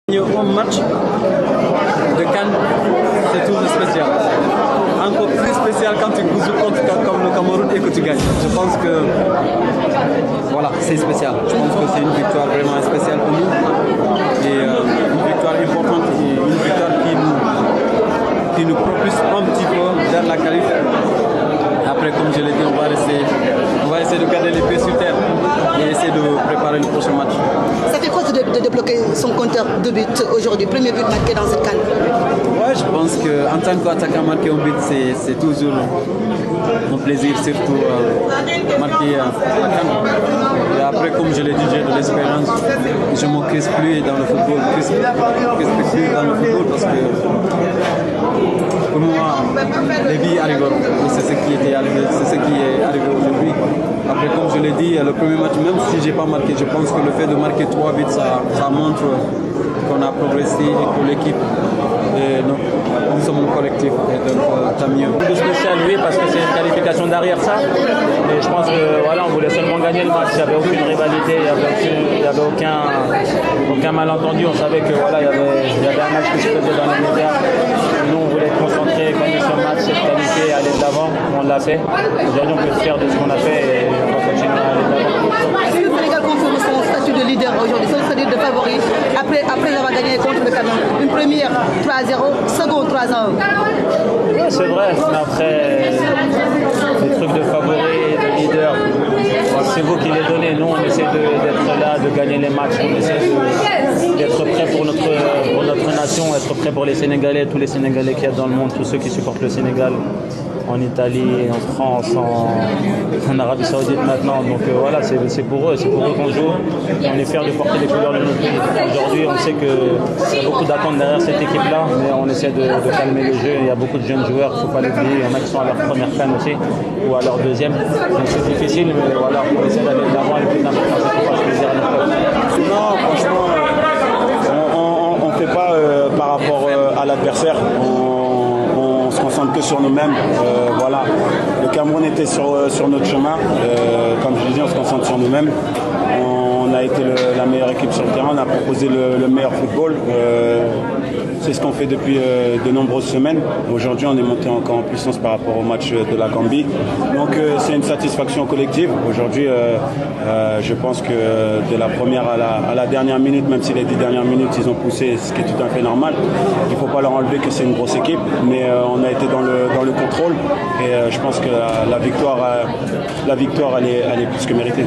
Un match de Cannes, c'est toujours spécial. Encore plus spécial quand tu joues contre comme le Cameroun et que tu gagnes. Je pense que voilà, c'est spécial. Je pense que c'est une victoire vraiment spéciale pour nous. Et une victoire importante, une victoire qui nous propulse un petit peu vers la qualif. Après, comme je l'ai dit, on va essayer de garder les pieds sur terre et essayer de préparer le prochain match. Ça fait quoi de débloquer son compteur de but aujourd'hui? Premier but marqué dans cette CAN. Ouais, je pense qu'en tant qu'attaquant, marquer un but, c'est toujours un plaisir, surtout marquer la CAN. Et après, comme je l'ai dit, j'ai de l'expérience. Je ne me crispe plus dans le football, plus dans le football parce que pour moi, les vies arrivent. C'est ce qui est arrivé aujourd'hui. Après, comme je l'ai dit, le premier match, même si je n'ai pas marqué, je pense que le fait de marquer 3 buts, ça montre qu'on a progressé et que l'équipe, nous sommes un collectif. Et donc, tant mieux. De spécial, oui, parce que c'est une qualification derrière ça. Et je pense que voilà, on voulait seulement gagner le match. Il n'y avait aucune rivalité, il n'y avait aucun malentendu. On savait que voilà, il y avait un match qui se faisait dans les médias. Nous, on voulait être concentrés, gagner ce match, se qualifier, aller de l'avant. On l'a fait. Aujourd'hui, on peut être fier de ce qu'on a fait et on va continuer à aller de l'avant. Est-ce que le Sénégal confirme son statut de leader aujourd'hui, son statut de favori, après avoir gagné contre le Cameroun? Une première 3-0, seconde 3-1. Oui, c'est vrai, mais après, les trucs de favori, de leader, c'est vous qui les donnez. Nous, on essaie d'être là, de gagner les matchs, on essaie d'être prêt pour notre nation, être prêt pour les Sénégalais, tous les Sénégalais qu'il y a dans le monde, tous ceux qui supportent le Sénégal, en Italie, en France, en Arabie Saoudite maintenant. Donc voilà, c'est pour eux qu'on joue. Et on est fiers de porter les couleurs de notre pays. Aujourd'hui, on sait qu'il y a beaucoup d'attentes derrière cette équipe-là, mais on essaie de calmer le jeu. Il y a beaucoup de jeunes joueurs, il ne faut pas l'oublier. Il y en a qui sont à leur première CAN aussi, ou à leur deuxième. Donc c'est difficile, mais voilà, on essaie d'aller de l'avant. Et le plus important, c'est de faire plaisir à notre peuple. Non, franchement, on ne fait pas par rapport à l'adversaire. On se concentre que sur nous-mêmes. Voilà. Le Cameroun était sur notre chemin. Comme je disais, on se concentre sur nous-mêmes. On a été la meilleure équipe sur le terrain. On a proposé le meilleur football. C'est ce qu'on fait depuis de nombreuses semaines. Aujourd'hui, on est monté encore en puissance par rapport au match de la Gambie. Donc, c'est une satisfaction collective. Aujourd'hui, je pense que de la première à la dernière minute, même si les 10 dernières minutes, ils ont poussé, ce qui est tout à fait normal. Il ne faut pas leur enlever que c'est une grosse équipe, mais on a été dans le contrôle. Et je pense que la victoire, elle est plus que méritée.